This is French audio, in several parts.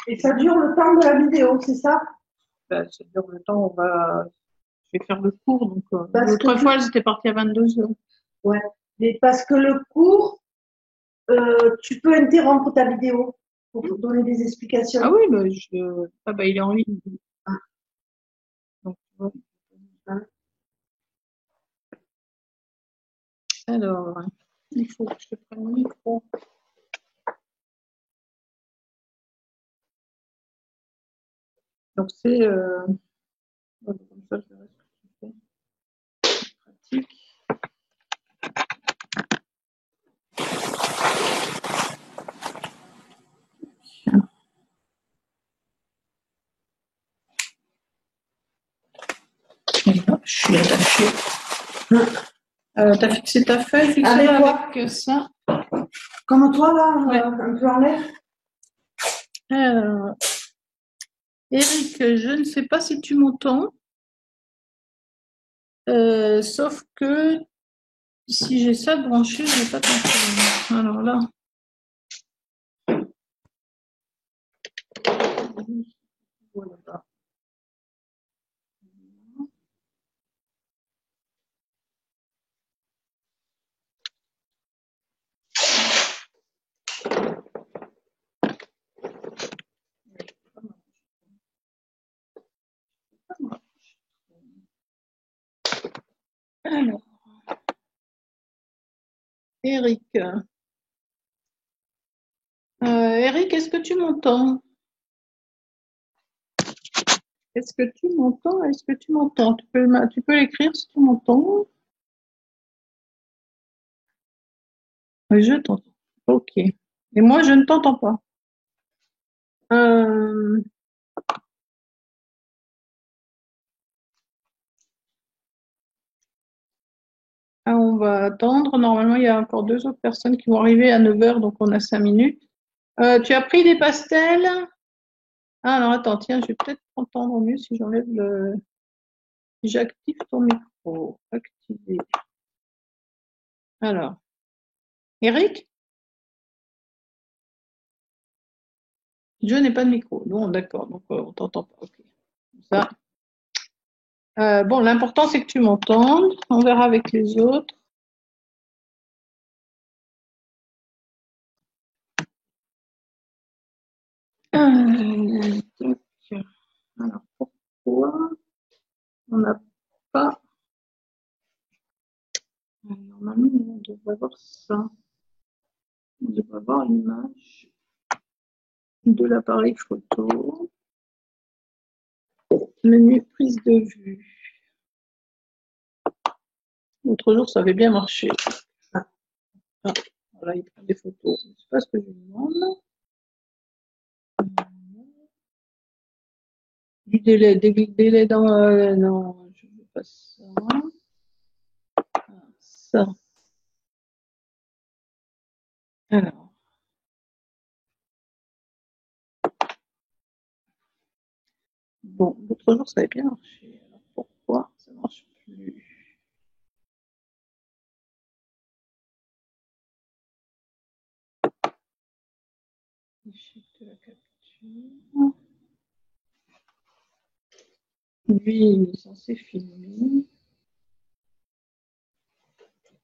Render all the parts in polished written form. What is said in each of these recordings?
Et ça dure le temps de la vidéo, c'est ça? Ben, ça dure le temps, je vais faire le cours. Donc, Parce que l'autre fois, j'étais partie à 22h. ouais. Mais parce que le cours, tu peux interrompre ta vidéo pour donner des Ah explications. oui, ben, il est en ligne. Ah, Donc, ouais. ah. Alors, il faut que je te prenne le micro. Donc, c'est comme ça, je verrai ce que tu fais. Pratique. Voilà, je suis attachée. T'as fixé ta feuille, fixe-la avec ça. Comme toi, là, Ouais. un peu en l'air. Alors, Eric, je ne sais pas si tu m'entends, sauf que si j'ai ça branché, je n'ai pas t'entendre. Alors là. Voilà. Alors, Eric. Eric, est-ce que tu m'entends? Est-ce que tu m'entends? Est-ce que tu m'entends? Tu peux l'écrire si tu m'entends. Oui, je t'entends. Ok. Et moi, je ne t'entends pas. On va attendre. Normalement, il y a encore 2 autres personnes qui vont arriver à 9h, donc on a 5 minutes. Tu as pris des pastels? Ah, alors attends, tiens, je vais peut-être entendre mieux si j'enlève le. Si j'active ton micro. Activer. Alors. Eric? Je n'ai pas de micro. Bon, d'accord. Donc, on t'entend pas. Ok. Ça. Bon, l'important, c'est que tu m'entendes. On verra avec les autres. Donc, alors, pourquoi on n'a pas. Normalement, on devrait voir ça. On devrait voir l'image de l'appareil photo. Menu prise de vue. L'autre jour, ça avait bien marché. Ah, voilà, il prend des photos. Je ne sais pas ce que je lui demande. Du délai dans. Non, je ne veux pas ça. Ça. Alors. Bon, l'autre jour, ça avait bien marché. Alors pourquoi ça ne marche plus? Échec de la capture. Lui, il est censé filmer.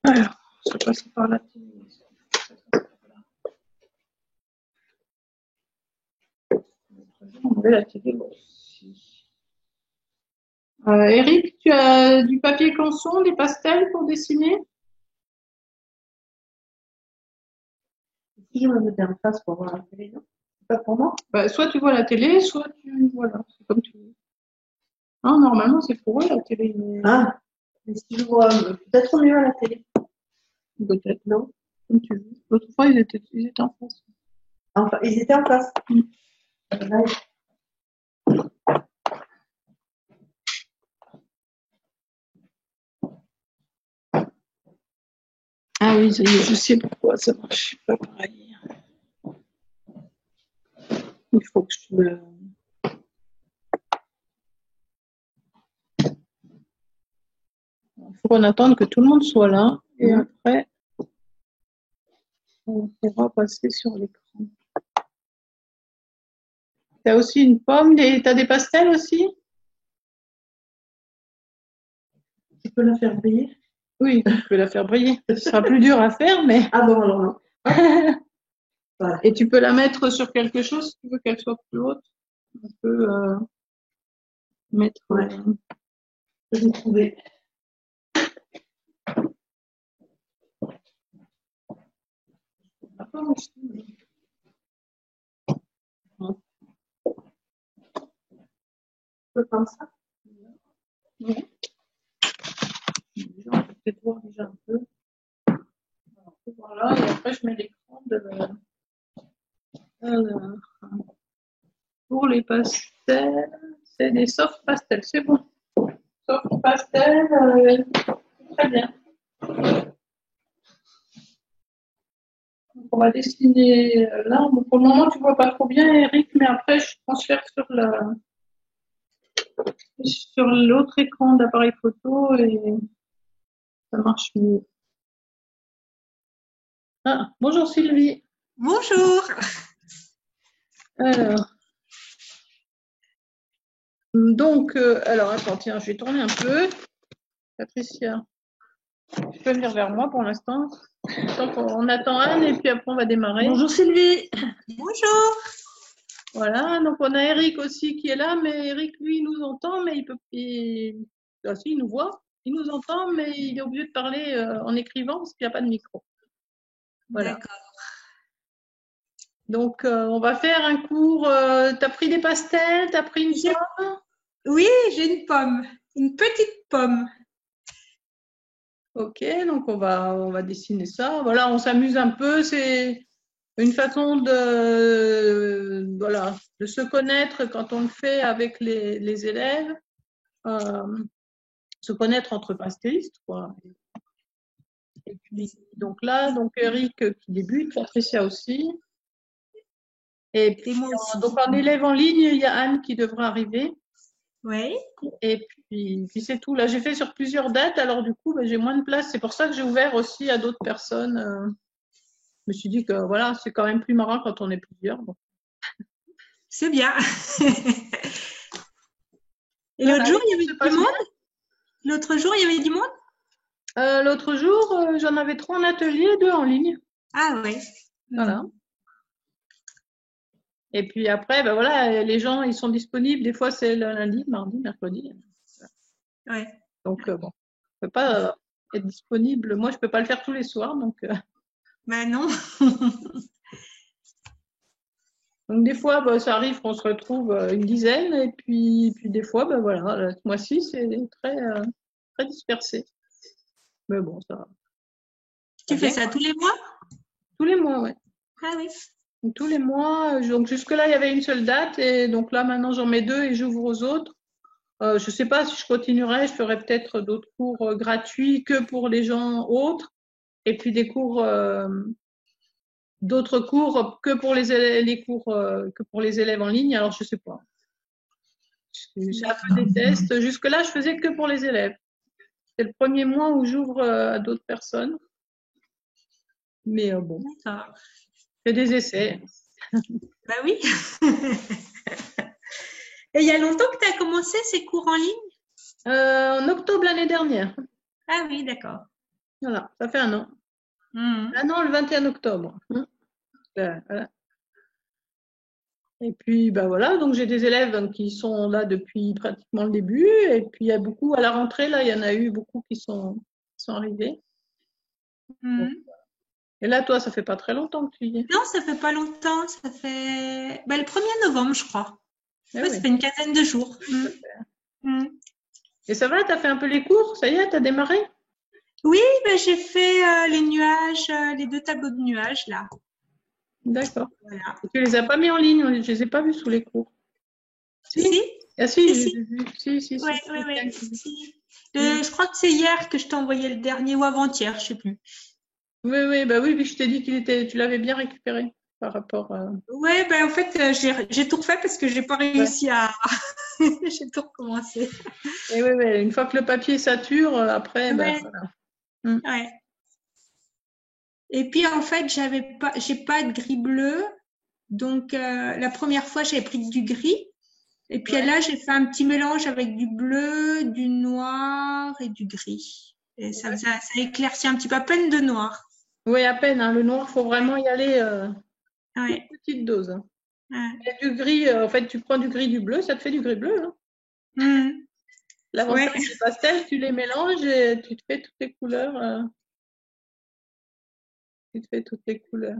Alors, je vais passer par la télé. On avait la télé aussi. Eric, tu as du papier canson, des pastels pour dessiner? Si je me mettais en face pour voir la télé, non? C'est pas pour moi? Bah, soit tu vois la télé, soit tu. Voilà, c'est comme tu veux. Non, normalement, c'est pour eux la télé. Ah, mais si je vois peut-être mieux à la télé. Peut-être, non? Comme tu veux. L'autre fois, ils étaient en face. Enfin, ils étaient en face. Ah oui, ça y est, je sais pourquoi ça marche pas pareil. Il faut que je. Il faut qu'on attende que tout le monde soit là et après on pourra passer sur l'écran. Tu as aussi une pomme, tu as des pastels aussi? Tu peux la faire briller. Oui, tu peux la faire briller. Ce sera plus dur à faire, mais. Ah bon, alors non. Voilà. Et tu peux la mettre sur quelque chose si tu veux qu'elle soit plus haute. On peut mettre. Ouais. Je vais trouver. La pomme aussi. Un peu comme ça. Ouais. Déjà, on peut peut-être voir déjà un peu. Voilà, et après je mets l'écran de. Alors, pour les pastels, c'est des soft pastels, c'est bon. Soft pastels, très bien. Donc, on va dessiner là. Bon, pour le moment, tu vois pas trop bien, Eric, mais après, je transfère sur l'autre écran d'appareil photo et ça marche mieux. Ah, bonjour Sylvie. Bonjour. Alors, donc, alors attends, tiens, je vais tourner un peu. Patricia, tu peux venir vers moi pour l'instant. Donc, on attend Anne et puis après on va démarrer. Bonjour Sylvie. Bonjour. Voilà, donc on a Eric aussi qui est là, mais Eric, lui, il nous entend, mais il peut. Ah, si, il nous voit, il nous entend, mais il est obligé de parler en écrivant parce qu'il n'y a pas de micro. Voilà. D'accord. Donc, on va faire un cours. T'as pris des pastels, t'as pris une pomme? Oui, j'ai une pomme. Une petite pomme. Ok, donc on va dessiner ça. Voilà, on s'amuse un peu. C'est une façon voilà, de se connaître quand on le fait avec les élèves. Se connaître entre pastellistes, quoi. Et puis, donc là, donc Eric qui débute, Patricia aussi. Et puis, moi aussi. donc en élève en ligne, il y a Anne qui devra arriver. Oui. Et puis c'est tout. Là, j'ai fait sur plusieurs dates, alors du coup, ben, j'ai moins de place. C'est pour ça que j'ai ouvert aussi à d'autres personnes. Je me suis dit que voilà, c'est quand même plus marrant quand on est plusieurs. Donc. C'est bien. Et Voilà, l'autre jour, il y ça avait se du passe bien. monde? L'autre jour, il y avait du monde? L'autre jour, j'en avais 3 en atelier, 2 en ligne. Ah oui. Voilà. Et puis après, ben voilà, les gens, ils sont disponibles. Des fois, c'est le lundi, mardi, mercredi. Ouais. Donc, bon, on ne peut pas être disponible. Moi, je ne peux pas le faire tous les soirs. Donc, Ben non. donc des fois, ben, ça arrive qu'on se retrouve une dizaine. Et puis des fois, ben voilà, ce mois-ci, c'est très, très dispersé. Mais bon, ça va. Tu fais ça tous les mois? Tous les mois, ouais. Ah oui. Donc, tous les mois. Donc, jusque-là, il y avait une seule date. Et donc là, maintenant, j'en mets 2 et j'ouvre aux autres. Je ne sais pas si je continuerai. Je ferai peut-être d'autres cours gratuits que pour les gens autres. Et puis des cours, d'autres cours que pour les cours que pour les élèves en ligne. Alors, je ne sais pas. J'ai un peu des tests. Jusque-là, je faisais que pour les élèves. C'est le premier mois où j'ouvre à d'autres personnes. Mais bon, D'accord. c'est des essais. Ben oui. Et il y a longtemps que tu as commencé ces cours en ligne? En octobre l'année dernière. Ah oui, d'accord. Voilà, ça fait 1 an. Mhm. 1 an le 21 octobre. Voilà. Et puis, ben voilà, donc j'ai des élèves qui sont là depuis pratiquement le début. Et puis, il y a beaucoup, à la rentrée, là, il y en a eu beaucoup qui sont arrivés. Mhm. Et là, toi, ça fait pas très longtemps que tu y es. Non, ça fait pas longtemps. Ça fait le 1er novembre, je crois. Eh Ouais, oui. ça fait une quinzaine de jours. Mhm. Et ça va, tu as fait un peu les cours? Ça y est, tu as démarré? Oui, j'ai fait les nuages, les 2 tableaux de nuages là. D'accord. Voilà. Et tu les as pas mis en ligne, je les ai pas vus sous les cours. Si? Si? Ah si, Si, je si. les ai vus. Si. Ouais. Si. Je crois que c'est hier que je t'ai envoyé le dernier ou avant-hier, je sais plus. Oui, bah oui, je t'ai dit tu l'avais bien récupéré par rapport à. Ouais, en fait, j'ai tout refait parce que j'ai pas réussi à. J'ai tout recommencé. Et oui, une fois que le papier sature, après, ben Ouais, voilà. ouais. Et puis en fait, j'ai pas de gris bleu, Donc, la première fois, j'avais pris du gris. Et puis là, j'ai fait un petit mélange avec du bleu, du noir et du gris. Et ça éclaircit un petit peu, à peine de noir. Oui, à peine. Hein. Le noir, il faut vraiment y aller Ouais. une petite dose. Hein. Ouais. Et du gris, en fait, tu prends du gris, du bleu, ça te fait du gris-bleu. Hein. L'avantage des pastels, tu les mélanges et tu te fais toutes les couleurs. Tu te fais toutes les couleurs.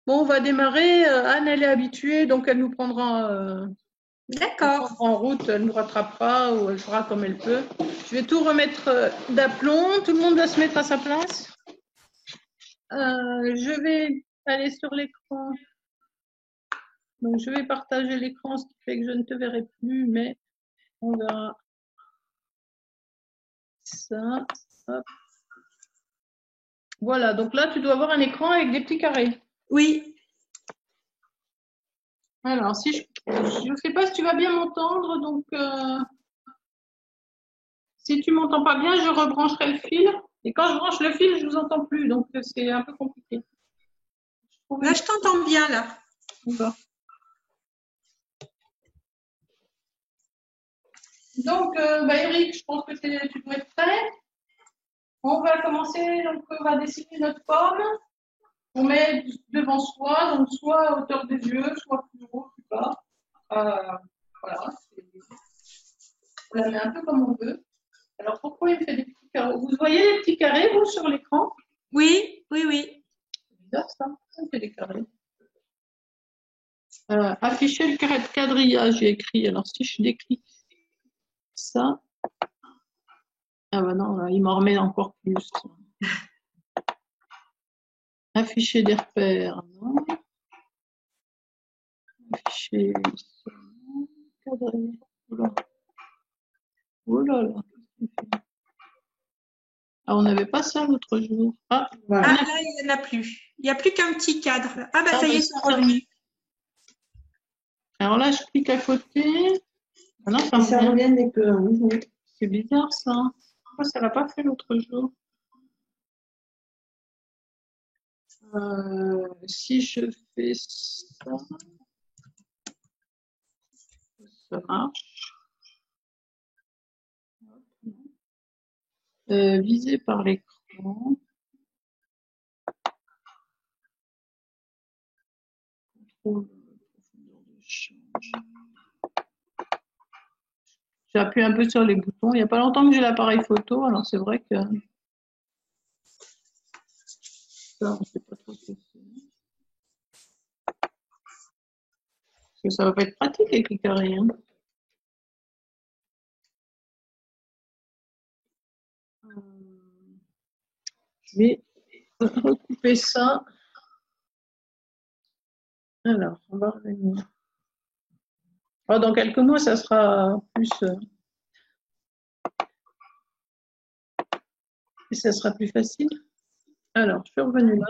Bon, on va démarrer. Anne, elle est habituée, donc elle nous prendra D'accord. en route, elle nous rattrapera ou elle fera comme elle peut. Je vais tout remettre d'aplomb. Tout le monde va se mettre à sa place. Je vais aller sur l'écran. Donc, je vais partager l'écran, ce qui fait que je ne te verrai plus, mais on verra ça. Hop. Voilà, donc là, tu dois avoir un écran avec des petits carrés. Oui. Alors, si je ne sais pas si tu vas bien m'entendre, donc si tu m'entends pas bien, je rebrancherai le fil. Et quand je branche le fil, je vous entends plus, donc c'est un peu compliqué. Là, je t'entends bien, là. D'accord. Donc, Eric, je pense que tu dois être prêt. On va commencer, donc on va dessiner notre forme. On met devant soi, donc soit à hauteur des yeux, soit plus haut, plus bas. Voilà. On la met un peu comme on veut. Alors, pourquoi il fait des petits carrés? Vous voyez les petits carrés, vous, sur l'écran? Oui, oui, oui. C'est bizarre, ça. On fait des carrés. Afficher le quadrillage, j'ai écrit. Alors, si je décris ça. Ah bah non, là, il m'en remet encore plus. Afficher des repères, non. Afficher quadrillage. Oh là là. Ah, on n'avait pas ça l'autre jour. Ah, voilà. Ah, là, il n'y en a plus. Il n'y a plus qu'un petit cadre. Ah, bah, ça y est, c'est revenu. Alors là, je clique à côté. Ah non, ça revient dès que. Oui. C'est bizarre, ça. Pourquoi ça ne l'a pas fait l'autre jour? Si je fais ça, ça marche. Visé par l'écran. J'appuie un peu sur les boutons. Il n'y a pas longtemps que j'ai l'appareil photo, alors c'est vrai que ça, on ne sait pas trop ce que c'est. Parce que ça va pas être pratique avec les carrés. Hein. Je vais recouper ça. Alors, on va revenir. Oh, dans quelques mois, ça sera plus. Ça sera plus facile. Alors, je suis revenue là.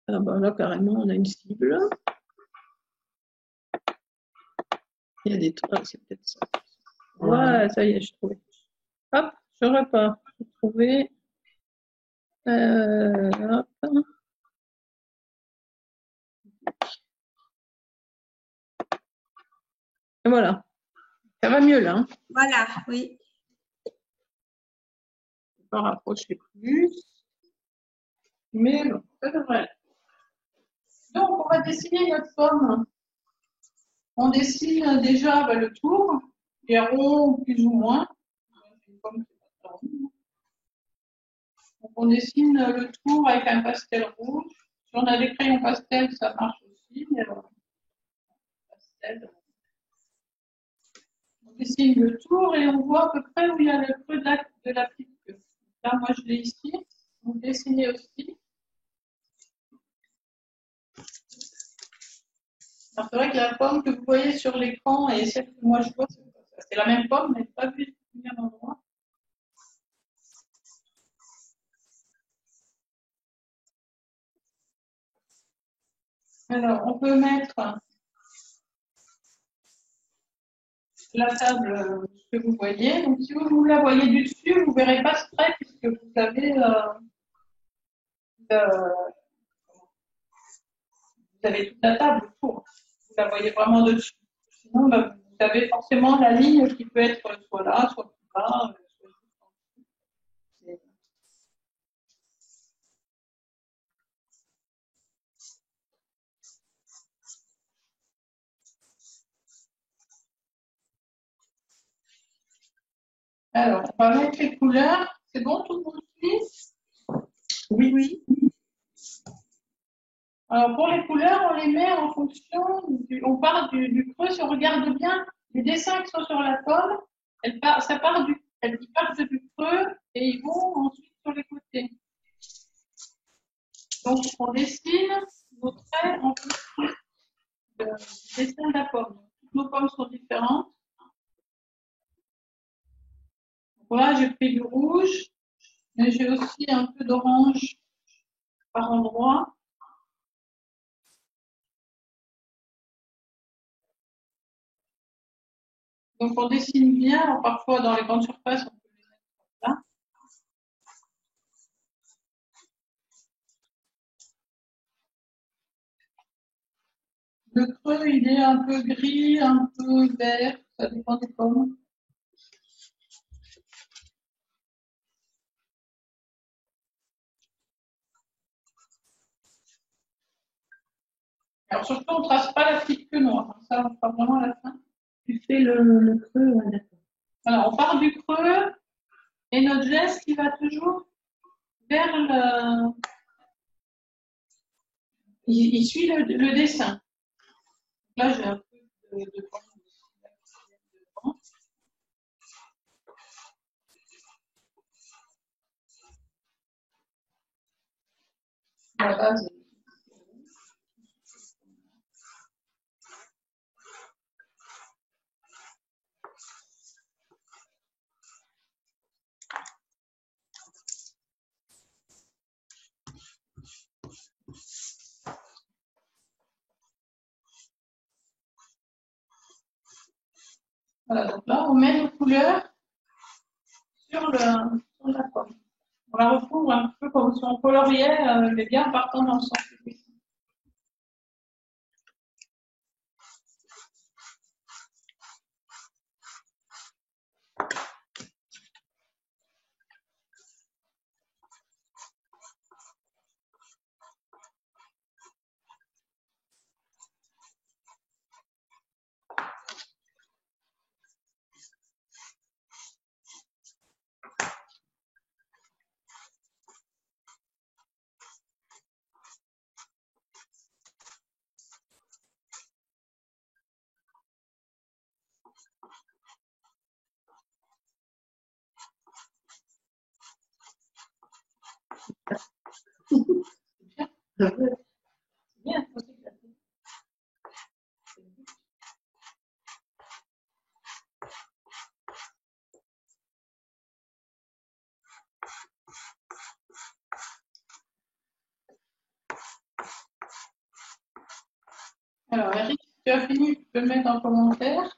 Ah ben là, carrément, on a une cible. Il y a des traits, c'est peut-être ça. Ouais, ça y est, j'ai trouvé. Hop, je repars. J'ai trouvé. Hop. Et voilà. Ça va mieux là. Hein. Voilà, oui. Je vais pas rapprocher plus. Mais bon, ça devrait aller. Donc, on va dessiner notre forme. On dessine déjà le tour. Il est rond plus ou moins. Donc, on dessine le tour avec un pastel rouge. Si on a des crayons pastel, ça marche aussi. Mais, pastel. On dessine le tour et on voit à peu près où il y a le creux de la petite queue. Là, moi, je l'ai ici. Vous dessinez aussi. Alors, c'est vrai que la pomme que vous voyez sur l'écran et celle que moi je vois, c'est la même pomme, mais pas vue du même endroit. Alors, on peut mettre la table que vous voyez. Donc, si vous la voyez du dessus, vous ne verrez pas ce trait puisque vous avez vous avez toute la table autour. Vous la voyez vraiment dessus. Sinon, bah, vous avez forcément la ligne qui peut être soit là, soit plus bas, soit juste en dessous. Alors, on va mettre les couleurs. C'est bon, tout le monde suit? Oui. Oui. Alors, pour les couleurs, on les met en fonction, on part du creux. Si on regarde bien, les dessins qui sont sur la pomme, ils partent du creux et ils vont ensuite sur les côtés. Donc, on dessine nos traits en fonction du dessin de la pomme. Toutes nos pommes sont différentes. Voilà, j'ai pris du rouge, mais j'ai aussi un peu d'orange par endroit. Donc, on dessine bien. Alors, parfois, dans les grandes surfaces, on peut les mettre comme ça. Le creux, il est un peu gris, un peu vert. Ça dépend des pommes. Alors, surtout, on ne trace pas la petite queue noire. Ça, on fera vraiment à la fin. Tu fais le creux, ouais, d'accord. Alors, on part du creux et notre geste, il va toujours vers le. Il suit le dessin. Là, j'ai un peu de pomme devant. La base. Voilà, donc là, on met nos couleurs sur la pomme. On la recouvre un peu comme si on coloriait, mais bien en partant dans le sens du dessin. C'est bien, faut s'éclater. Alors, Eric, si tu as fini, tu peux le mettre en commentaire.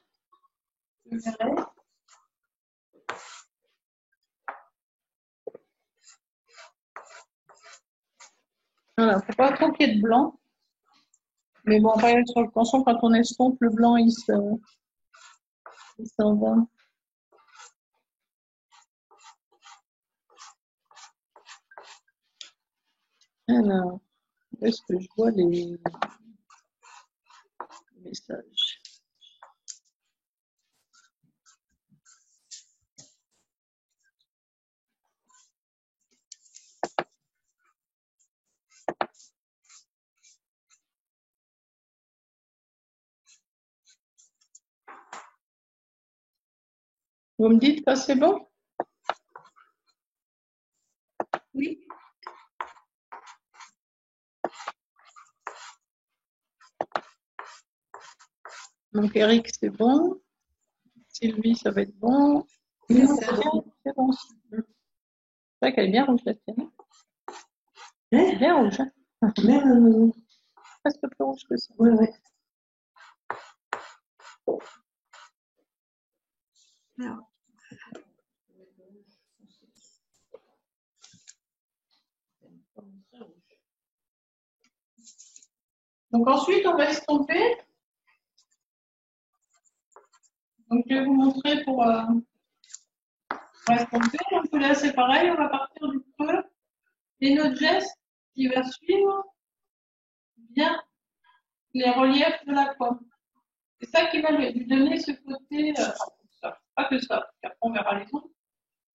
Je verrai. Voilà, faut pas trop qu'il y ait de blanc. Mais bon, par exemple, sur le canson, quand on estompe, le blanc, il s'en va. Alors, où est-ce que je vois les messages? Vous me dites que c'est bon? Oui. Donc, Eric, c'est bon. Sylvie, ça va être bon. Oui, C'est bon. C'est vrai qu'elle est bien rouge, la tienne. Hein? Bien rouge, hein? Même, Presque plus rouge que ça. ouais, ouais. Alors, Donc ensuite, on va estomper. Donc je vais vous montrer pour estomper. Donc là, c'est pareil, on va partir du creux. Et notre geste qui va suivre bien les reliefs de la pomme. C'est ça qui va lui donner ce côté, pas que ça, parce qu'après on verra les autres.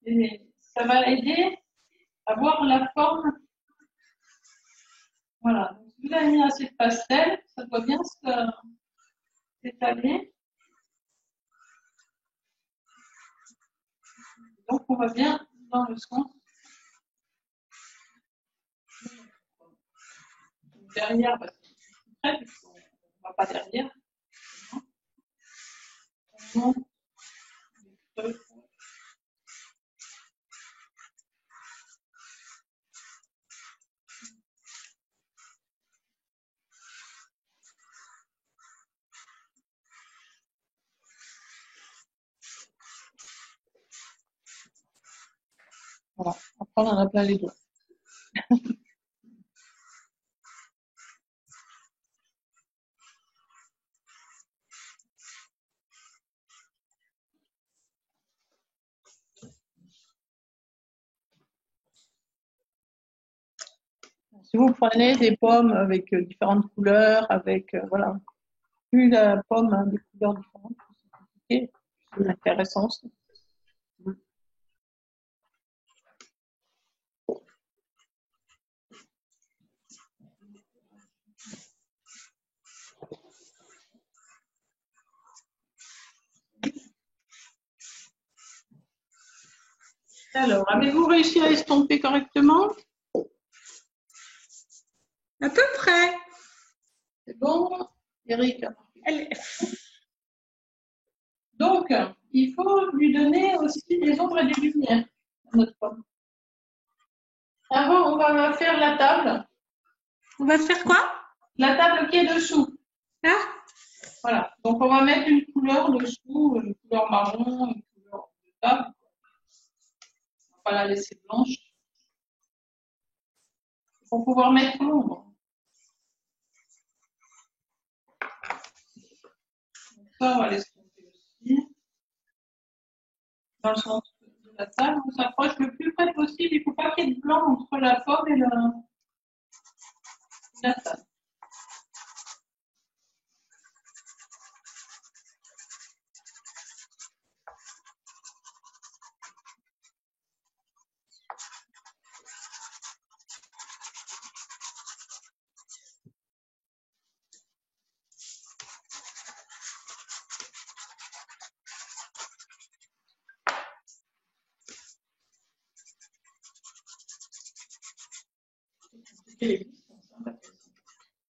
Et ça va aider à voir la forme. Voilà. Donc, si vous avez mis assez de pastel, ça doit bien s'étaler. Donc, on va bien dans le sens. Derrière, parce que c'est près, on ne va pas derrière. On monte. Voilà. Après, on en a plein les doigts. Si vous prenez des pommes avec différentes couleurs, avec, voilà, plus la pomme a des couleurs différentes, c'est compliqué, c'est intéressant aussi. Alors, avez-vous réussi à estomper correctement? À peu près. C'est bon, Eric? Donc, il faut lui donner aussi des ombres et des lumières à notre pomme. Avant, on va faire la table. On va faire quoi? La table qui est dessous. Là? Voilà. Donc, on va mettre une couleur dessous, une couleur marron, une couleur de table. On va pas la laisser blanche. Pour pouvoir mettre l'ombre. Donc ça, on va l'estomper aussi. Dans le sens de la table, on s'approche le plus près possible. Il ne faut pas qu'il y ait de blanc entre la pomme et la table.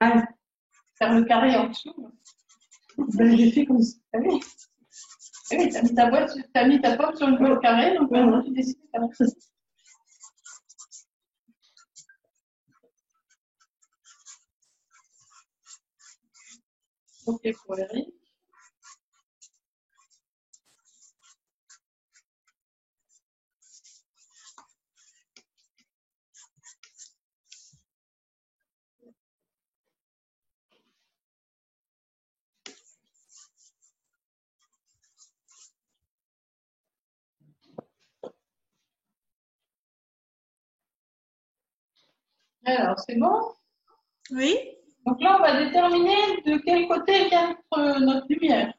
Ah, Faire le carré en dessous. ben, j'ai fait comme ça. Ah oui, tu as mis ta pomme sur le bloc carré, donc maintenant tu décides de faire ça. Ok, pour Eric. Alors, c'est bon? Oui. Donc là, on va déterminer de quel côté vient notre lumière.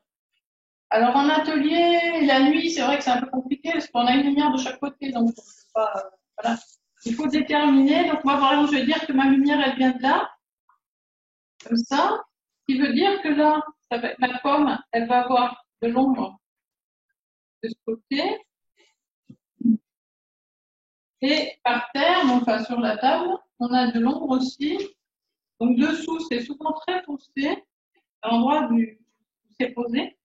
Alors, en atelier, la nuit, c'est vrai que c'est un peu compliqué parce qu'on a une lumière de chaque côté, donc on peut pas, voilà. Il faut déterminer. Donc, moi, par exemple, je vais dire que ma lumière, elle vient de là, comme ça. Ce qui veut dire que là, la pomme, elle va avoir de l'ombre de ce côté. Et par terre, donc enfin, sur la table, on a de l'ombre aussi. Donc dessous, c'est souvent très foncé, à l'endroit où c'est posé.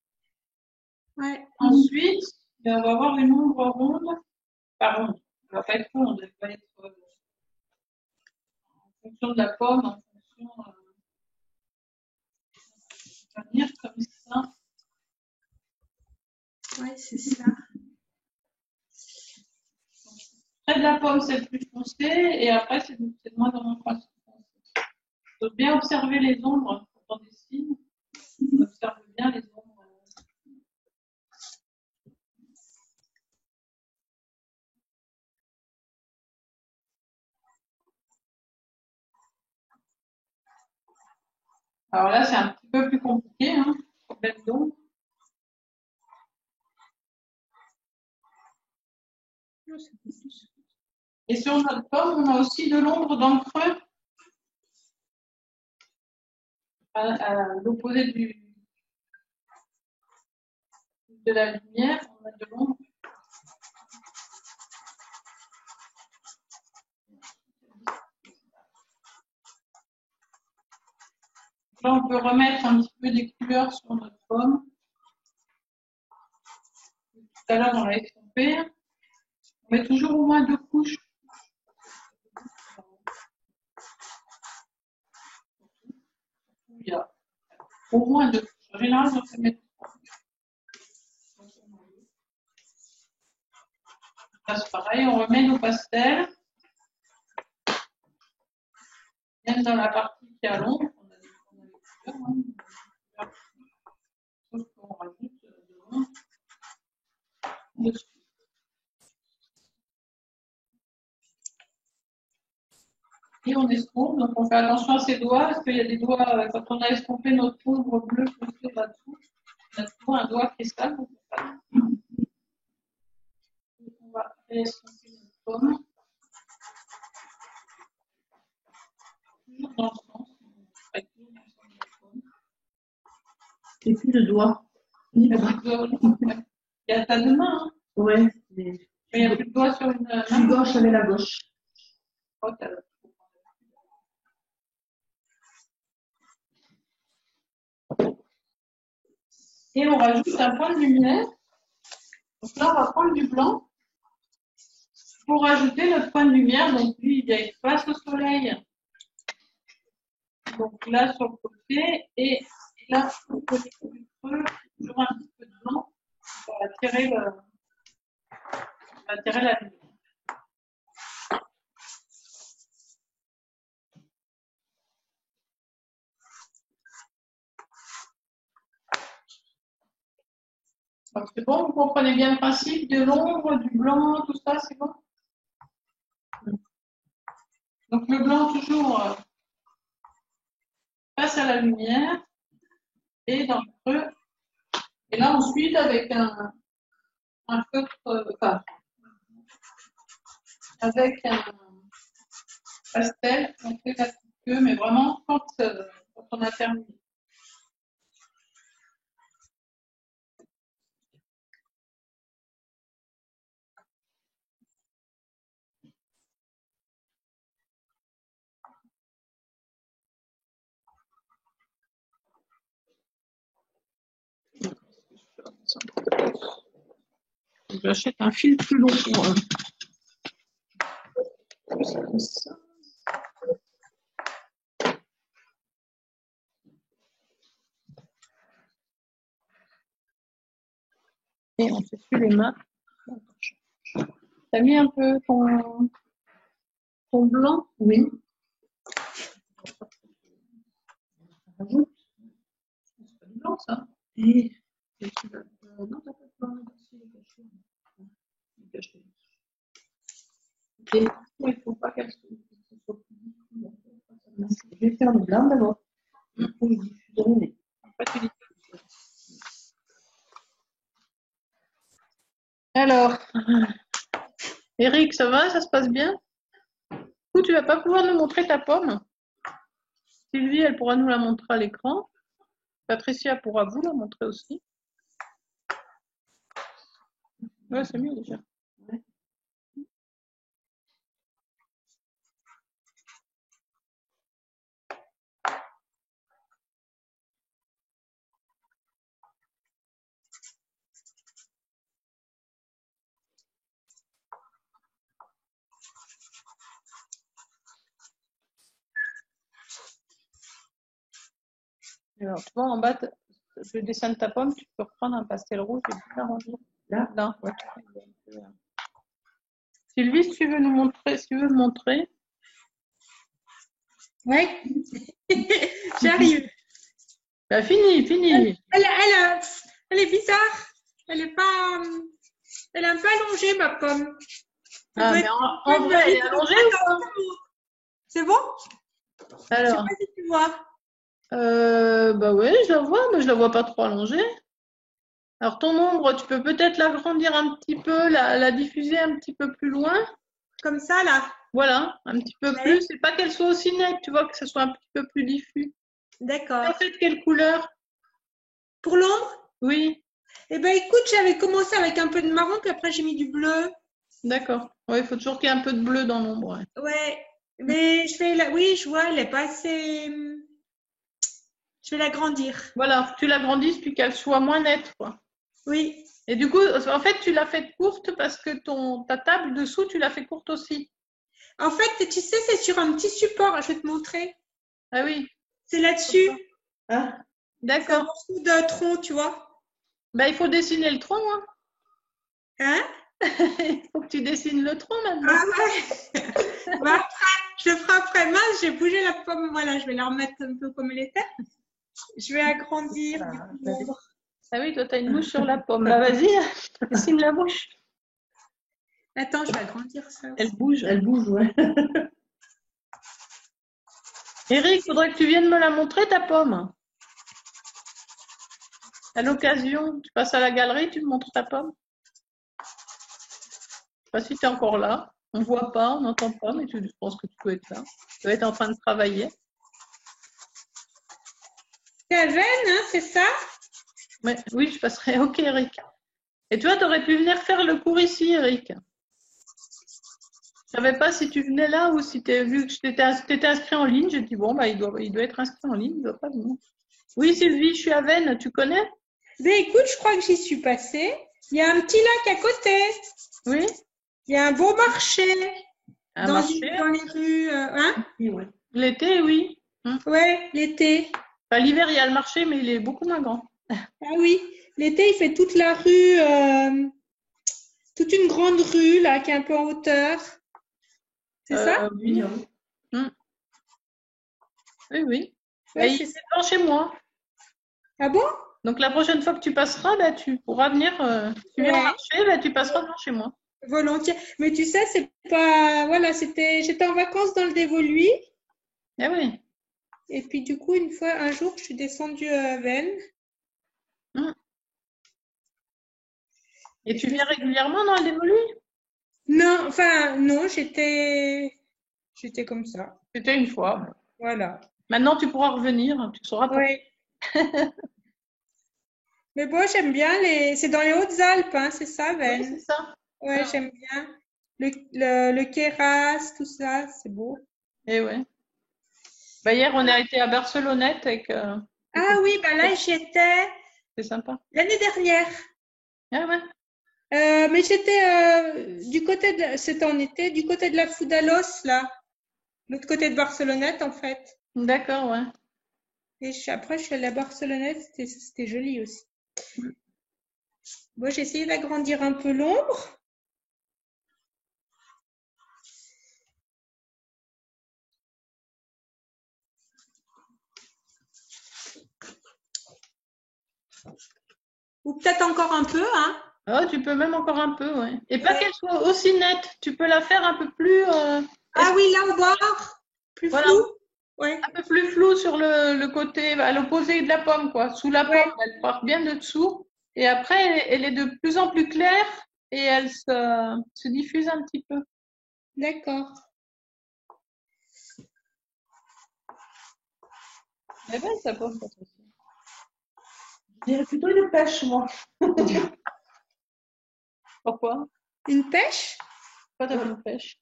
Ouais. Ensuite, on va avoir une ombre ronde, pas ronde, elle va pas être ronde, elle va être en fonction de la pomme, en fonction, on va venir comme ça. Ouais, c'est ça. Près de la pomme, c'est plus foncé, et après, c'est de moins en moins foncé. faut bien observer les ombres quand on dessine. On observe bien les ombres. Alors là, c'est un petit peu plus compliqué, hein, problème d'ombre. Et sur notre pomme, on a aussi de l'ombre dans le creux, à l'opposé de la lumière, on a de l'ombre. Là, on peut remettre un petit peu des couleurs sur notre pomme. Tout à l'heure, on l'a estompé. On met toujours au moins 2 couches. Il y a au moins 2 couches. En général, on peut mettre 3. Là, c'est pareil, on remet nos pastels. Même dans la partie qui a l'ombre, on a des couleurs, hein. Sauf qu'on rajoute de l'ombre dessus. Et on estompe, donc on fait attention à ses doigts, parce qu'il y a des doigts, quand on a estompé notre ombre bleue posée là-dessous, on a toujours un doigt qui est sale, donc on va estomper notre pomme. Toujours dans le sens, Et plus de doigts. Il y a ta deux mains, hein. Ouais. Mais il n'y a plus de doigts sur une main. Je suis gauche avec la gauche. Oh, et on rajoute un point de lumière. Donc là, on va prendre du blanc pour rajouter notre point de lumière. Donc lui, il est face au soleil. Donc là, sur le côté. Et là, au côté du creux, toujours un petit peu de blanc pour attirer la lumière. Donc c'est bon, vous comprenez bien le principe de l'ombre, du blanc, tout ça, c'est bon? Donc le blanc toujours face à la lumière et dans le creux. Et là ensuite avec un feutre, enfin, avec un pastel, on fait la petite queue, mais vraiment quand on a terminé. J'achète un fil plus long pour comme ça. Et on s'essuie les mains. T'as mis un peu ton blanc? Oui. Rajoute. C'est pas du blanc ça. Et Non, t'as pas de blanc. Et Il ne faut pas qu'elle soit. je vais faire le blanc d'abord. Après, je diffuserai. Après, tu diffuses. Alors, Eric, ça va? Ça se passe bien? Ou tu vas pas pouvoir nous montrer ta pomme? Sylvie, elle pourra nous la montrer à l'écran. Patricia pourra vous la montrer aussi. Ouais, c'est mieux déjà. Ouais. Alors, tu vois, en bas, le dessin de ta pomme, tu peux reprendre un pastel rouge et bien l'arranger. Là, Là, ouais. Sylvie, si tu veux nous montrer, si tu veux le montrer. Ouais. J'arrive. Bah, fini. Elle est bizarre. Elle est pas. Elle est un peu allongée, ma pomme. Ah, mais en vrai, elle est allongée ou pas? C'est bon? Je sais Alors, pas si tu vois. bah oui, je la vois, mais je la vois pas trop allongée. Alors, ton ombre, tu peux peut-être l'agrandir un petit peu, la diffuser un petit peu plus loin. Comme ça, là. Voilà, un petit peu Ouais. plus. C'est pas qu'elle soit aussi nette, tu vois, que ce soit un petit peu plus diffus. D'accord. En fait, quelle couleur? Pour l'ombre? Oui, Eh ben, écoute, j'avais commencé avec un peu de marron, puis après j'ai mis du bleu. d'accord. Ouais, il faut toujours qu'il y ait un peu de bleu dans l'ombre. Ouais. Ouais. Mais oui, je vois, elle est pas assez. Je vais l'agrandir. Voilà, tu l'agrandisses puis qu'elle soit moins nette, quoi. Oui. Et du coup, en fait, tu l'as faite courte parce que ta table dessous, tu l'as fait courte aussi. En fait, tu sais, c'est sur un petit support. Je vais te montrer. Ah oui, C'est là-dessus. Hein? C'est un d'accord. morceau de tronc, tu vois. Bah, il faut dessiner le tronc, hein. Hein? Il faut que tu dessines le tronc maintenant. Ah ouais. Bah, après, je le ferai après. Mince, j'ai bougé la pomme. Voilà, je vais la remettre un peu comme elle était. Je vais agrandir du coup l'ombre. Ah oui, toi, tu as une mouche sur la pomme. Bah, vas-y, dessine la mouche. Attends, je vais agrandir ça Elle aussi. bouge. Elle bouge, ouais. Eric, faudrait que tu viennes me la montrer, ta pomme. À l'occasion, tu passes à la galerie, tu me montres ta pomme. Je sais pas si tu es encore là. On ne voit pas, on n'entend pas, mais je pense que tu peux être là. Tu dois être en train de travailler. C'est la veine, hein, c'est ça? Ouais, oui, je passerai. Ok, Eric. Et toi, tu aurais pu venir faire le cours ici, Eric. Je savais pas si tu venais là ou si vu que tu étais inscrit en ligne. J'ai dit, bon, bah, il doit être inscrit en ligne, il doit pas venir. Oui, Sylvie, je suis à Vennes, tu connais? Ben écoute, je crois que j'y suis passée. Il y a un petit lac à côté. Oui, Il y a un beau marché un dans marché. les rues. Hein? Oui, ouais. L'été, oui. Ouais, l'été. Enfin, l'hiver, il y a le marché, mais il est beaucoup moins grand. Ah oui, l'été, il fait toute la rue, toute une grande rue là, qui est un peu en hauteur. C'est ça? Oui. Hmm. Oui, oui. Bah, Ouais, il c'est ça. est devant chez moi. Ah bon? Donc, la prochaine fois que tu passeras, bah, tu pourras venir. Tu viens au Ouais, marché, bah, tu passeras devant chez moi. volontiers. Mais tu sais, c'est pas. Voilà, j'étais en vacances dans le Dévoluy. Eh oui. Et puis, du coup, un jour, je suis descendue à Vennes. Hmm. Et tu viens régulièrement dans le Dévolu? Non, enfin, non, j'étais comme ça. C'était une fois. Voilà. Maintenant, tu pourras revenir. Tu sauras pourquoi. Ouais. Mais bon, j'aime bien c'est dans les Hautes-Alpes, hein, c'est ça, Oui, c'est Vennes. ça. Ouais, j'aime bien. Le Queyras, tout ça, c'est beau. Et ouais. Bah, hier, on a été à Barcelonnette avec. Ah oui, bah là, j'y étais C'est sympa. l'année dernière. Ah ouais. Mais j'étais c'était en été, du côté de la Foudalos, là. L'autre côté de Barcelonnette, en fait. D'accord, ouais. Et après, je suis allée à Barcelonnette, c'était joli aussi. Bon, j'ai essayé d'agrandir un peu l'ombre. Ou peut-être encore un peu, hein. Oh, tu peux même encore un peu, ouais. Et pas qu'elle soit aussi nette. Tu peux la faire un peu plus. Ah oui, là au bord, plus Voilà, flou. Ouais. un peu plus flou sur le côté, à l'opposé de la pomme, quoi. Sous la Ouais. pomme, elle part bien de dessous. Et après, elle est de plus en plus claire et elle se diffuse un petit peu. D'accord. Elle est belle, sa pomme, cette aussi. Je dirais plutôt une pêche, moi. Pourquoi? Une pêche? Pourquoi t'as fait une pêche?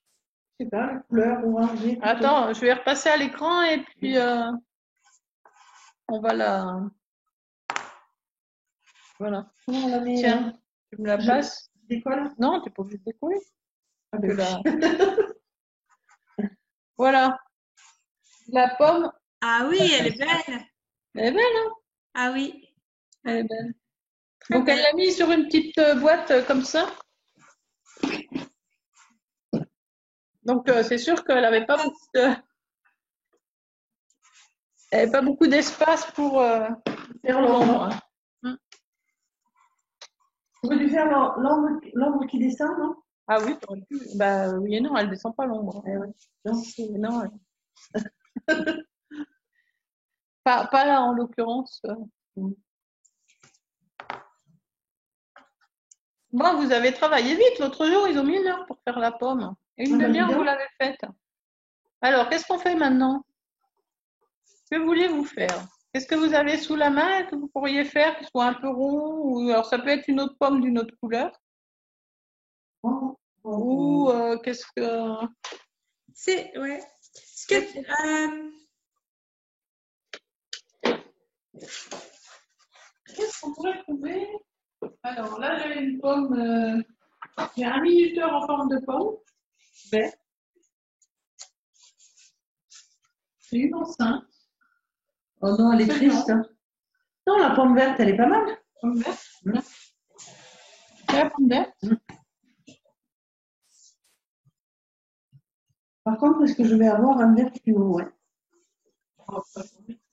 Je sais pas, la couleur orangée. plutôt. Attends, je vais repasser à l'écran et puis on va la. Voilà. Comment on la met Tiens, tu me la passes? je décolle? Non, t'es pas obligé de décoller. Ah Que ben la- oui. Voilà. La pomme, Ah oui, elle est belle. elle est belle, hein? Ah oui, Elle est belle. très Donc, elle belle. l'a mis sur une petite boîte comme ça. Donc, c'est sûr qu'elle n'avait pas beaucoup de. Il n'y avait pas beaucoup d'espace pour faire l'ombre. On aurait dû faire l'ombre qui descend, non? Ah oui, t'aurais pu. Bah oui et non, elle descend pas l'ombre. Eh ouais. Non, pas là en l'occurrence. Bon, vous avez travaillé vite. L'autre jour, ils ont mis 1 heure pour faire la pomme. Et une Ah, bah, dis demi-heure, donc. vous l'avez faite. Alors, qu'est-ce qu'on fait maintenant? Que voulez-vous faire? Qu'est-ce que vous avez sous la main que vous pourriez faire qui soit un peu rond? Ou alors, ça peut être une autre pomme d'une autre couleur. Oh, Ou qu'est-ce que. Ouais. Est-ce que, Qu'est-ce qu'on pourrait trouver? Alors là, j'ai une pomme. J'ai un minuteur en forme de pomme. Vert. J'ai une enceinte. Oh non, elle est triste. Non, la pomme verte, elle est pas mal. Pomme verte. C'est la pomme verte. Par contre, est-ce que je vais avoir un vert plus haut? Ouais.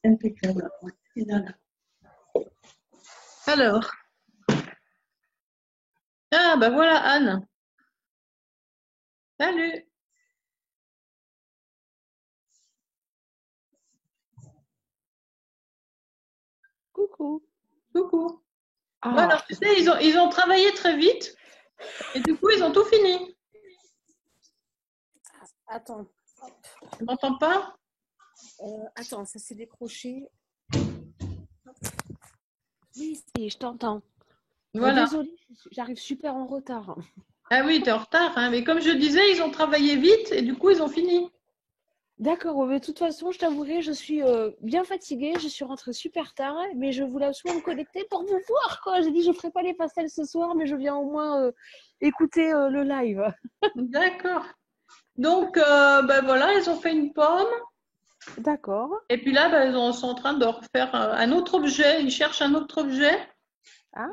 Impeccable. Ouais. Et là, là. Alors. Ah, bah voilà Anne. Salut. Coucou. Coucou. Ah, Bon, alors, tu sais, ils ont travaillé très vite et du coup, ils ont tout fini. attends, Tu m'entends pas? attends, ça s'est décroché. Oui, je t'entends. Voilà. Désolée, j'arrive super en retard. Ah oui, tu es en retard, hein. Mais comme je disais, ils ont travaillé vite et du coup, ils ont fini. D'accord, mais de toute façon, je t'avouerai, je suis bien fatiguée. Je suis rentrée super tard, mais je voulais absolument me connecter pour vous voir, quoi. J'ai dit, je ne ferai pas les pastels ce soir, mais je viens au moins écouter le live. D'accord. Donc, ben voilà, ils ont fait une pomme. D'accord. Et puis là, ben, ils sont en train de refaire un autre objet. Ils cherchent un autre objet. Ah,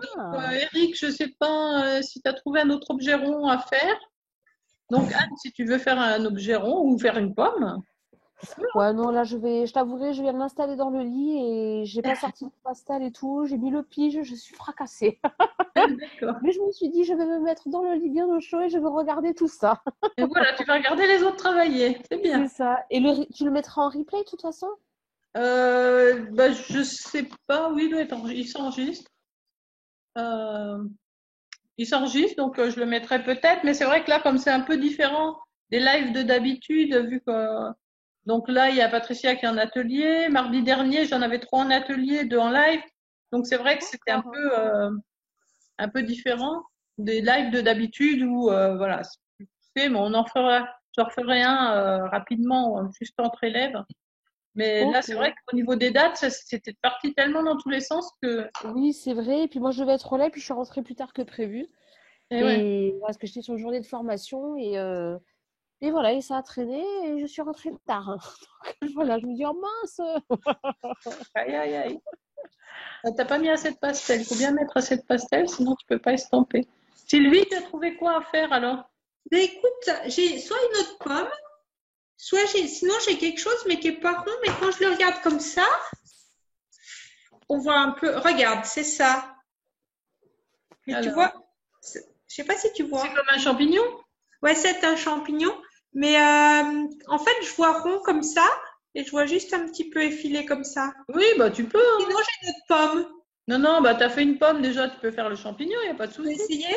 Eric, je ne sais pas si tu as trouvé un autre objet rond à faire. Donc, Anne, si tu veux faire un objet rond ou faire une pomme. ouais, non, là, je t'avouerai, je viens de m'installer dans le lit et j'ai pas sorti le pastel et tout. J'ai mis le pige, je suis fracassée. D'accord. Mais je me suis dit, je vais me mettre dans le lit bien au chaud et je vais regarder tout ça. Et voilà, tu vas regarder les autres travailler. C'est bien. C'est ça. Et tu le mettras en replay de toute façon? Bah, je sais pas, oui, il s'enregistre. Il s'enregistre, donc je le mettrai peut-être, mais c'est vrai que là, comme c'est un peu différent des lives de d'habitude, vu que donc là, il y a Patricia qui est en atelier. Mardi dernier, j'en avais 3 en atelier, 2 en live. Donc c'est vrai que c'était un peu différent des lives de d'habitude où voilà, mais j'en referai un rapidement, juste entre élèves. Mais là, Ok. c'est vrai qu'au niveau des dates, c'était parti tellement dans tous les sens que. Oui, c'est vrai. Et puis moi, je devais être là, puis je suis rentrée plus tard que prévu. Et ouais. Et parce que j'étais sur une journée de formation et voilà, et ça a traîné et je suis rentrée tard. Donc voilà, je me dis, oh mince! Aïe, aïe, aïe. T'as pas mis assez de pastel. Il faut bien mettre assez de pastel, sinon tu peux pas estamper. Sylvie, tu as trouvé quoi à faire alors? ben écoute, j'ai soit une autre pomme, sinon j'ai quelque chose mais qui est pas rond, mais quand je le regarde comme ça, on voit un peu. Regarde, c'est ça. Et tu Alors, vois, je sais pas si tu vois. c'est comme un champignon? Ouais, c'est un champignon, mais en fait, je vois rond comme ça et je vois juste un petit peu effilé comme ça. Oui, bah tu peux, hein. Sinon, j'ai une autre pomme. Non, non, bah t'as fait une pomme déjà, tu peux faire le champignon, il n'y a pas de Tu peux souci. essayer?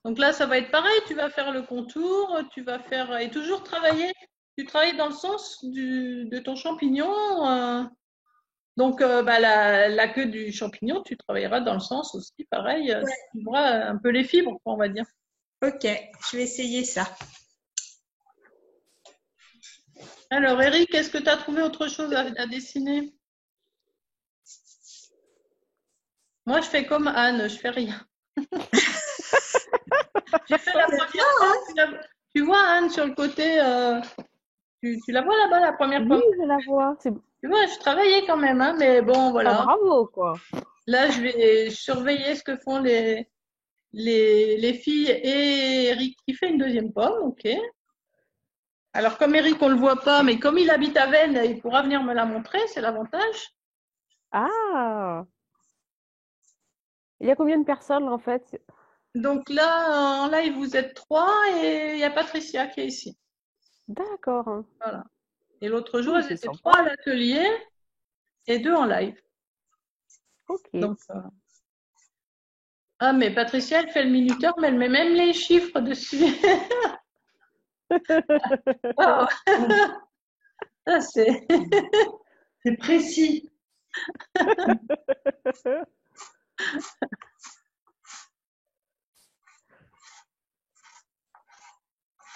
Donc là, ça va être pareil, tu vas faire le contour, tu vas faire. Et toujours travailler, tu travailles dans le sens de ton champignon. Donc, bah, la queue du champignon, tu travailleras dans le sens aussi, pareil, Ouais. tu vois un peu les fibres, on va dire. Ok, je vais essayer ça. Alors, Eric, est-ce que tu as trouvé autre chose à dessiner? Moi, je fais comme Anne, je fais rien. J'ai fait la première fois. Tu vois, Anne, sur le côté, tu la vois là-bas, la première Oui, pomme. je la vois. Tu vois, je travaillais quand même, hein, mais bon, Ah, voilà. bravo, quoi. Là, je vais surveiller ce que font les filles et Eric qui fait une deuxième pomme, ok. Alors, comme Eric, on ne le voit pas, mais comme il habite à Vennes, il pourra venir me la montrer, c'est l'avantage. Ah! Il y a combien de personnes en fait? Donc là, en live, vous êtes 3 et il y a Patricia qui est ici. D'accord. Voilà. Et l'autre jour, Oui, elles c'est étaient sympa. 3 à l'atelier et 2 en live. Ok. Donc, ah, mais Patricia, elle fait le minuteur, mais elle met même les chiffres dessus. Wow. Ça, c'est C'est précis.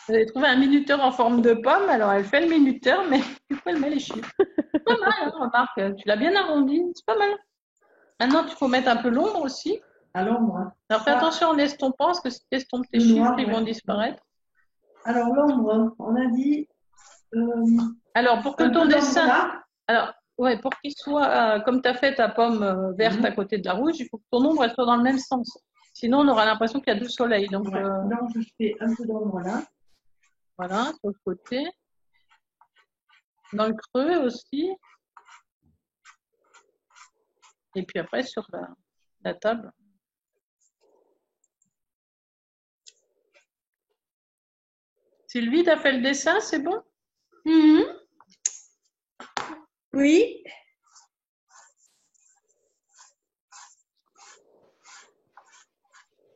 J'ai trouvé un minuteur en forme de pomme, alors elle fait le minuteur, mais du coup elle met les chiffres. C'est pas mal, hein, remarque, tu l'as bien arrondi, c'est pas mal. Maintenant, il faut mettre un peu l'ombre aussi. À l'ombre. Alors fais attention en estompant, parce que si tu estompes tes Le chiffres, noir, ils vont ouais. disparaître. Alors, l'ombre, on a dit Alors pour que un ton peu d'ombre dessin, là. alors ouais, pour qu'il soit comme tu as fait ta pomme verte à côté de la rouge, il faut que ton ombre elle soit dans le même sens. Sinon, on aura l'impression qu'il y a 2 soleils. Donc Ouais. Donc, je fais un peu d'ombre là. voilà, sur le côté. Dans le creux aussi. Et puis après, sur la table. Sylvie, t'as fait le dessin, c'est bon? Mhm. Oui.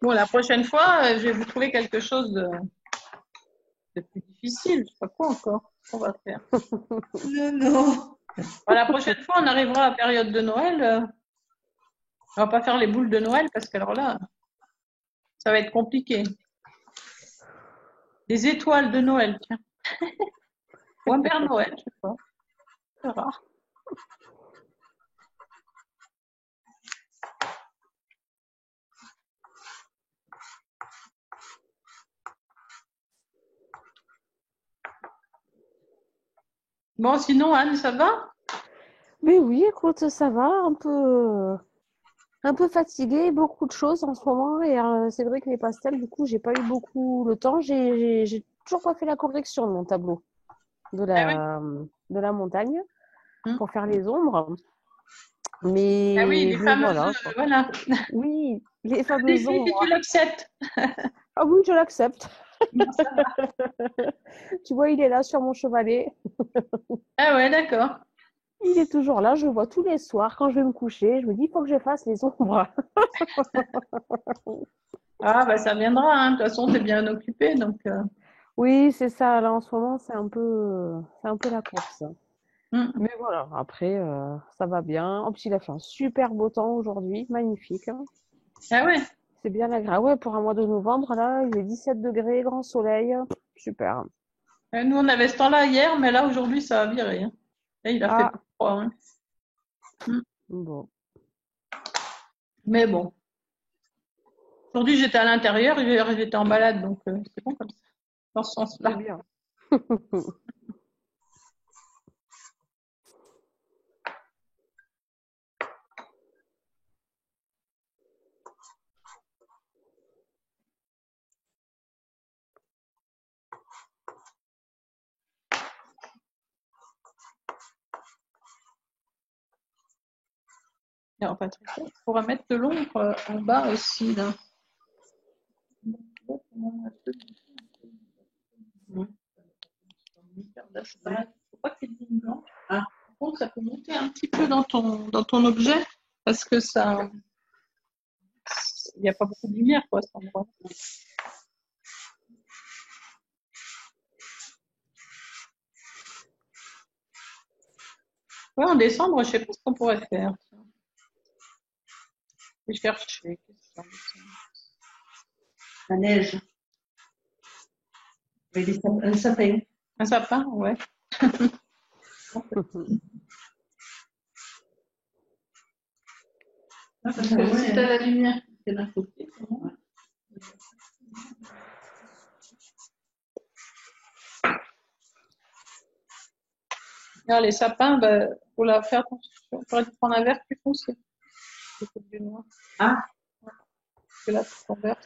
Bon, la prochaine fois, je vais vous trouver quelque chose de plus difficile. Je sais pas quoi encore. On va faire. Non, non. Bon, la prochaine fois, on arrivera à la période de Noël. On va pas faire les boules de Noël parce qu'alors là, ça va être compliqué. Des étoiles de Noël, tiens. Ou un Père Noël, je sais pas. On verra. Bon, sinon, Anne, ça va? Mais oui, écoute, ça va, un peu fatiguée, beaucoup de choses en ce moment. Et c'est vrai que les pastels, du coup, j'ai pas eu beaucoup le temps. J'ai toujours pas fait la correction de mon tableau de Ah oui. de la montagne Hmm. pour faire les ombres. Ah oui, les Mais fameuses, voilà, quoi. voilà. Oui, les fameuses Sylvie, si tu ombres. l'acceptes. Ah oui, je l'accepte. Non, ça va. Tu vois, il est là sur mon chevalet. Ah ouais, d'accord. Il est toujours là, je le vois tous les soirs quand je vais me coucher. Je me dis, il faut que je fasse les ombres. Ah, bah ça viendra, hein. De toute façon, tu es bien occupée, donc. Oui, c'est ça. Là, en ce moment, c'est un peu la course. Hmm. Mais voilà, après, ça va bien. En plus, il a fait un super beau temps aujourd'hui, magnifique. Ah ouais. C'est bien agréable. Ouais, pour un mois de novembre, là, il est 17 degrés, grand soleil. Super. Nous, on avait ce temps-là hier, mais là, aujourd'hui, ça a viré, hein. Là, il a fait Ah, plus froid, hein. Hmm. bon, Mais bon. Aujourd'hui, j'étais à l'intérieur, hier, j'étais en balade, donc c'est bon comme ça, dans ce c'est sens-là. bien. Alors, Patricia, on pourra mettre de l'ombre en bas aussi, là. Faut pas qu'il y ait de ligne blanche. Ah, par contre, ça peut monter un petit peu dans ton objet parce que ça, il n'y a pas beaucoup de lumière, quoi, à cet endroit. Ouais, en décembre, je sais pas ce qu'on pourrait faire. Je vais chercher. La neige. Avec un sapin. Un sapin, ouais. Parce que si t'as la lumière qui est d'un côté, comment? Alors, les sapins, bah, faut la faire attention. Il faudrait prendre un vert plus foncé. Plutôt que du noir. Ah, Parce que là, ton vert,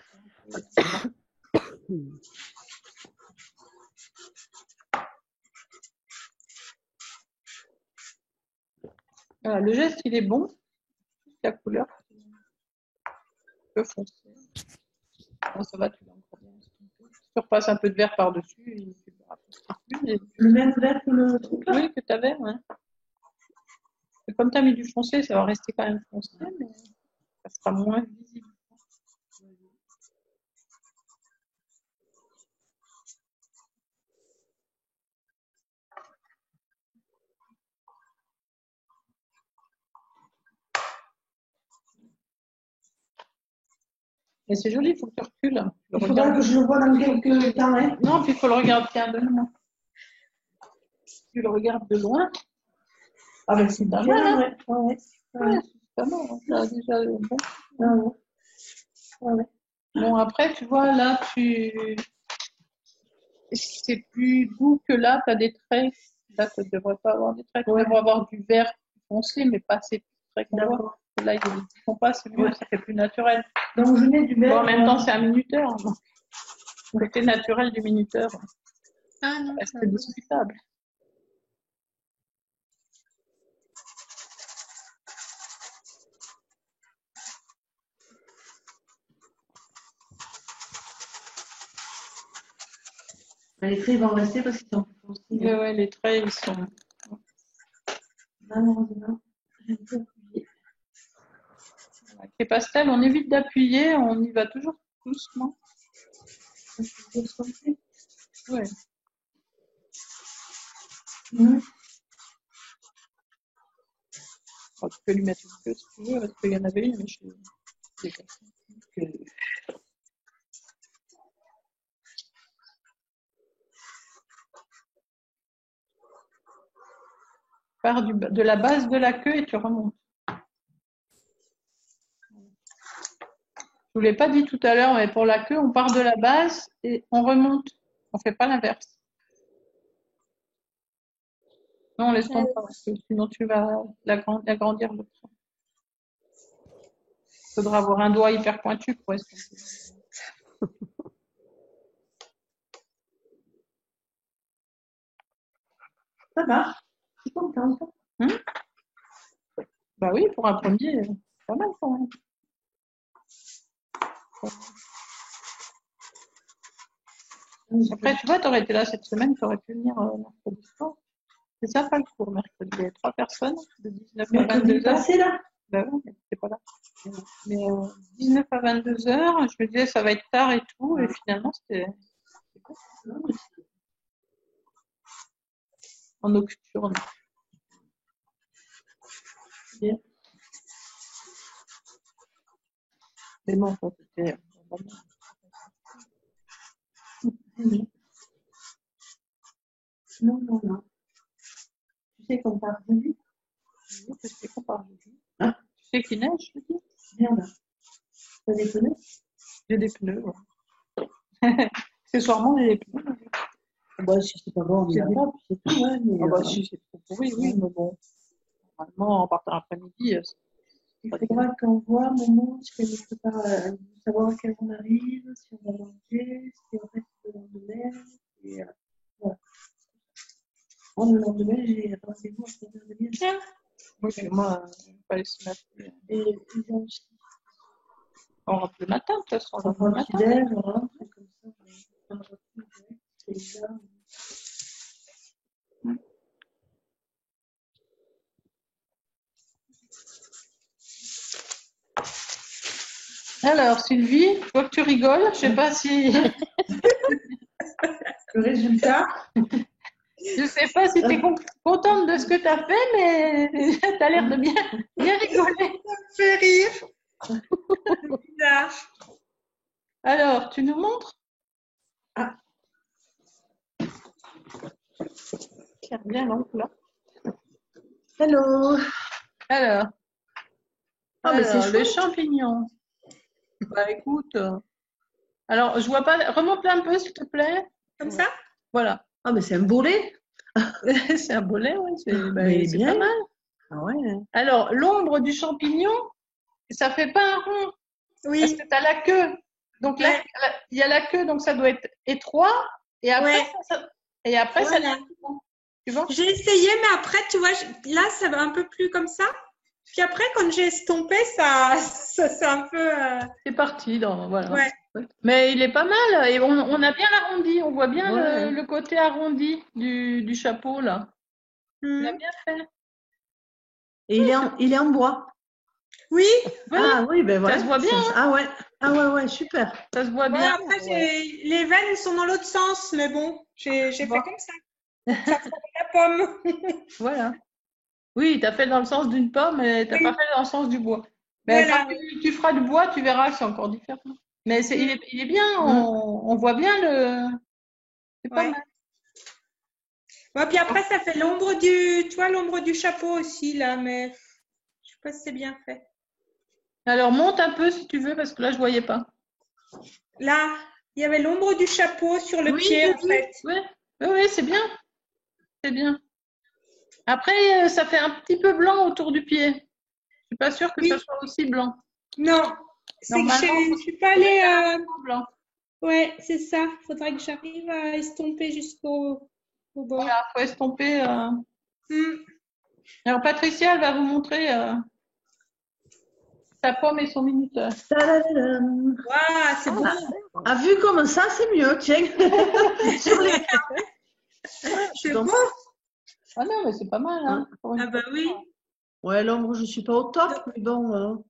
Voilà, le geste, il est bon. La couleur, un peu foncé. Bon, ça va, tu l'as encore bien estompé. Si tu repasses un peu de vert par-dessus, il ne verra plus. Le même vert que le truc là? Oui, que tu avais, ouais. Et comme tu as mis du foncé, ça va rester quand même foncé, mais ça sera moins visible. Et c'est joli, il faut que tu recules. Il faudra que je le vois dans quelques temps. Hein. Non, puis il faut le regarder de loin. Tu le regardes de loin. Ah ben c'est pas mal, hein. Ouais. Ouais, c'est pas mal. Hein. Ça a déjà bon. Ah ouais. Ah ouais. Bon, après, tu vois, là, c'est plus doux que là, tu as des traits. Là, tu ne devrais pas avoir des traits. Tu devrais avoir du vert foncé, mais pas ces traits qu'on voit. Là, ils ne font pas, c'est mieux, ça fait plus naturel. Donc, je mets du vert. Bon, en même temps, c'est un minuteur. Donc. Le côté naturel du minuteur, c'est discutable. Les traits vont rester parce qu'ils sont plus foncés. Ouais, les traits, ils sont. Malheureusement, j'ai un peu appuyé. Avec les pastels, on évite d'appuyer, on y va toujours doucement. Ouais. Alors, tu peux lui mettre une queue si tu veux, parce qu'il y en avait une, mais je l'ai cassée. Pars de la base de la queue et tu remontes. Je ne vous l'ai pas dit tout à l'heure, mais pour la queue, on part de la base et on remonte. On ne fait pas l'inverse. Non, laisse tomber, parce que sinon tu vas agrandir le trait. Il faudra avoir un doigt hyper pointu pour estomper. Ça marche. Je suis contente. Bah oui, pour un premier, c'est pas mal quand même. Après, tu vois, tu aurais été là cette semaine, tu aurais pu venir mercredi soir. C'est ça, pas le cours mercredi. Il y avait 3 personnes de 19 à 22 heures. Passé, là. Bah oui, mais t'étais pas là. Mais 19 à 22 heures, je me disais ça va être tard et tout, et finalement c'était en nocturne. Bien. Mais bon, ça c'était. Non. Tu sais qu'on part jeudi? Oui, je sais qu'on part jeudi. Tu sais qu'il neige jeudi? Merde. T'as des pneus? J'ai des pneus, ouais. Accessoirement, j'ai des pneus. Bah, si c'est pas bon, on y va pas, puis c'est tout, ouais. Mais, bah, si c'est trop pourri, oui, mais bon. Normalement, en partant l'après-midi, il faudra qu'on voit, maman, si elle ne peut pas savoir à quelle heure on arrive, si on va manger, si on reste le lendemain. Et voilà. Le lendemain, j'ai rendez-vous à 7h30. Oui, mais moi, je ne vais pas laisser m'appeler. Et ils ont aussi. On rentre le matin, de toute façon. On prend le petit-déj, on rentre, et comme ça, on va c'est là. Alors, Sylvie, je vois que tu rigoles. Je ne sais pas si. Le résultat. Je ne sais pas si tu es contente de ce que tu as fait, mais tu as l'air de bien rigoler. Ça me fait rire. C'est bizarre. Alors, tu nous montres? Tiens, bien l'oncle là. Hello. Alors, mais c'est les champignons. Bah écoute, alors je vois pas. Remonte un peu s'il te plaît. Comme ça? Voilà. Ah, mais c'est un bolet. C'est un bolet, oui. C'est bien. pas mal. Ah ouais. Alors, l'ombre du champignon, ça fait pas un rond. Oui. Parce que tu as la queue. Donc là, il y a la queue, donc ça doit être étroit. Et après, Ouais. ça Voilà. devient rond. Tu vois? J'ai essayé, mais après, tu vois, là, ça va un peu plus comme ça. Puis après, quand j'ai estompé, ça c'est un peu. C'est parti, voilà. Ouais. Mais il est pas mal. Et on a bien l'arrondi. On voit bien Ouais. le côté arrondi du chapeau, là. On a Mhm. bien fait. Et il est en bois. Oui. Oui, Ah oui, ben voilà. ça se voit bien. Hein. Ah ouais. Ah ouais, super. Ça se voit Bon, bien. après, Ouais. les veines sont dans l'autre sens, mais bon, j'ai fait Bon. comme ça. Ça fait la pomme. Voilà. Oui, tu as fait dans le sens d'une pomme, mais tu n'as Oui. pas fait dans le sens du bois. Mais Voilà. quand tu feras du bois, tu verras que c'est encore différent. Mais il est bien, on voit bien c'est pas Ouais. mal. Ouais, puis après, ça fait l'ombre l'ombre du chapeau aussi, là, mais je sais pas si c'est bien fait. Alors, monte un peu si tu veux, parce que là, je voyais pas. Là, il y avait l'ombre du chapeau sur le Oui, pied, j'ai en vu. fait. Oui, c'est bien. C'est bien. Après, ça fait un petit peu blanc autour du pied. Je suis pas sûre que ça Oui. soit aussi blanc. Non, c'est que Normalement, je suis pas allée. Blanc. Ouais, c'est ça. Faudrait que j'arrive à estomper jusqu'au bord. Voilà, faut estomper. Hmm. Alors, Patricia, elle va vous montrer sa pomme et son minuteur. Tadadadam. Waouh, c'est beau. Ah, vu comme ça, c'est mieux, tiens. Sur les C'est Donc, beau. Ah non, mais c'est pas mal, hein. pour une Ah bah fois. oui. ouais, l'ombre, je suis pas au top, mais bon,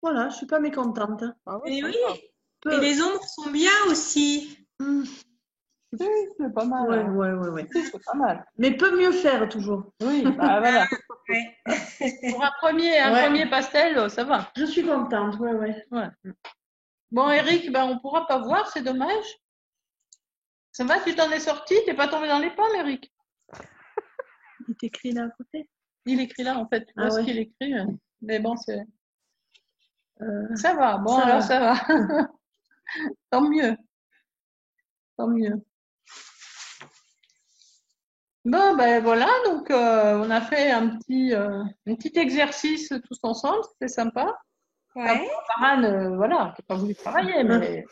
voilà, je suis pas mécontente. Ah ouais, Et sympa. oui. Et les ombres sont bien aussi. Hmm. Oui, c'est pas mal. Ouais, hein. ouais. Oui, c'est pas mal. Mais peut mieux faire toujours. Oui, bah voilà. Ouais. Pour un premier pastel, ça va. Je suis contente, ouais. Ouais. Bon, Eric, ben, on pourra pas voir, c'est dommage. Ça va, tu t'en es sorti? T'es pas tombé dans les pommes, Eric? Il t'écrit là à côté. Il écrit là, en fait. Tu vois Ah ce ouais. qu'il écrit. Mais bon, ça va. Bon, ça alors va. ça va. Tant mieux. Tant mieux. Bon, ben voilà, donc on a fait un petit exercice tous ensemble, c'était sympa. Ouais. Parane, voilà, qui n'a pas voulu travailler, mais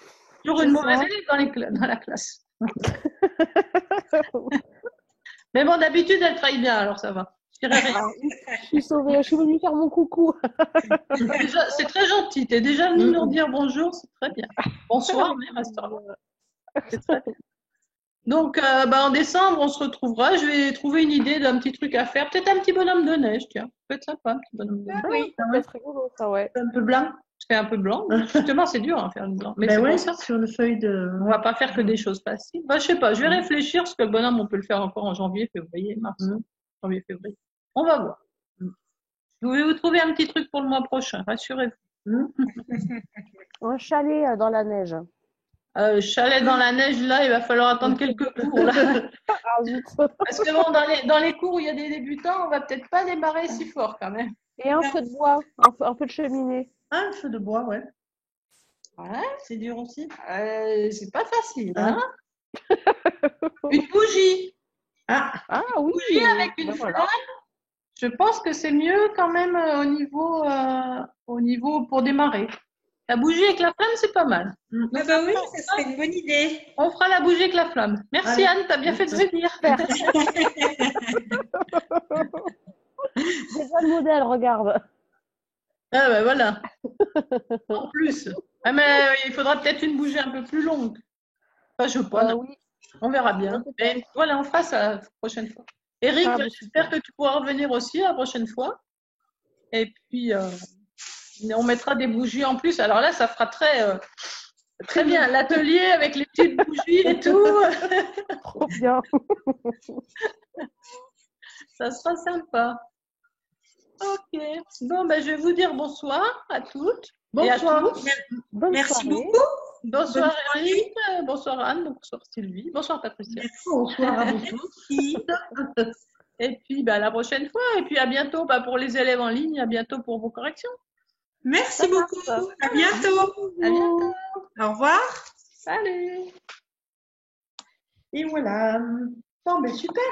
toujours C'est une ça. mauvaise élève dans la classe. Mais bon, d'habitude, elle travaille bien, alors ça va. Je dirais rien. Ah, je suis sauvée, je suis venue faire mon coucou. C'est très gentil, tu es déjà venu nous dire bonjour, c'est très bien. Bonsoir, même à cette heure-là. C'est très bien. Donc, en décembre, on se retrouvera. Je vais trouver une idée d'un petit truc à faire. Peut-être un petit bonhomme de neige, tiens. Ça peut être sympa, un petit bonhomme de neige. Ah oui. Ça peut être rigolo, ça, ouais. Un peu blanc. C'est un peu blanc. Justement, c'est dur à faire du blanc. Mais Ben c'est ouais, pour ça. sur le feuille de. On va pas faire que des choses faciles. Bah, je sais pas. Je vais réfléchir parce que le bonhomme, on peut le faire encore en janvier, février, mars. Janvier, février. On va voir. Je vais vous trouver un petit truc pour le mois prochain. Rassurez-vous. Un chalet dans la neige. Chalet dans la neige, là, il va falloir attendre quelques cours, là. Ah zut. Parce que bon, dans les cours où il y a des débutants, on va peut-être pas démarrer si fort quand même. Et un feu de bois, un feu de cheminée. Ah, un feu de bois, ouais. Ouais, C'est dur aussi. c'est pas facile, hein. Une bougie. Ah, Ah oui. Bougie avec une Ben voilà. flamme. Je pense que c'est mieux quand même au niveau pour démarrer. La bougie avec la flamme, c'est pas mal. Ah bah oui, ça serait une bonne idée. On fera la bougie avec la flamme. Merci Allez. Anne, t'as bien fait de venir. Déjà le modèle, regarde. Ah ben voilà. En plus. Ah, mais il faudra peut-être une bougie un peu plus longue. Enfin, je sais pas. Non. Oui. On verra bien. Mais voilà, on fera ça la prochaine fois. Eric, Ah, bah, j'espère que tu pourras revenir aussi la prochaine fois. Et puis, on mettra des bougies en plus. Alors là, ça fera très bien. L'atelier avec les petites bougies et tout. Trop bien. Ça sera sympa. Ok. Bon, ben, je vais vous dire bonsoir à toutes. Et à bonsoir. tous. Bonne Merci soirée. beaucoup. Bonsoir Bonne soirée. Eric, bonsoir Anne, bonsoir Sylvie, bonsoir Patricia. Bonsoir à vous tous. Merci. Et puis bah, à la prochaine fois. Et puis à bientôt pour les élèves en ligne, à bientôt pour vos corrections. Merci beaucoup. À bientôt. À bientôt. Au revoir. Salut. Et voilà. Bon, ben super.